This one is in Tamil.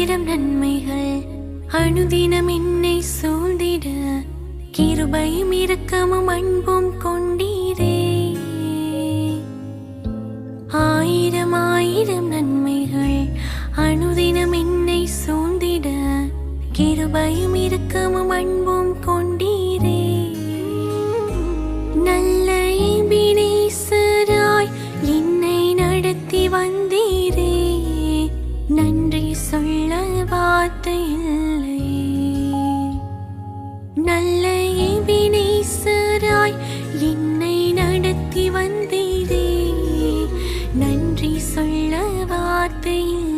ஆயிரம் நன்மைகள் அனுதினம் என்னை சூழ்ந்திட கிருபையும் இரக்கமும் அன்பும் கொண்டீரே. ஆயிரம் ஆயிரம் நன்மைகள் அனுதினம் என்னை சூழ்ந்திட கிருபையும் இரக்கமும் அன்பும் கொண்டீரே. நல்ல எபினேசராய் என்னை நடத்தி வந்தீரே, நன்றி சொல்ல வார்த்தை இல்லை. நல்ல எபினேசராய் என்னை நடத்தி வந்தீரே, நன்றி சொல்ல வார்த்தை இல்லை.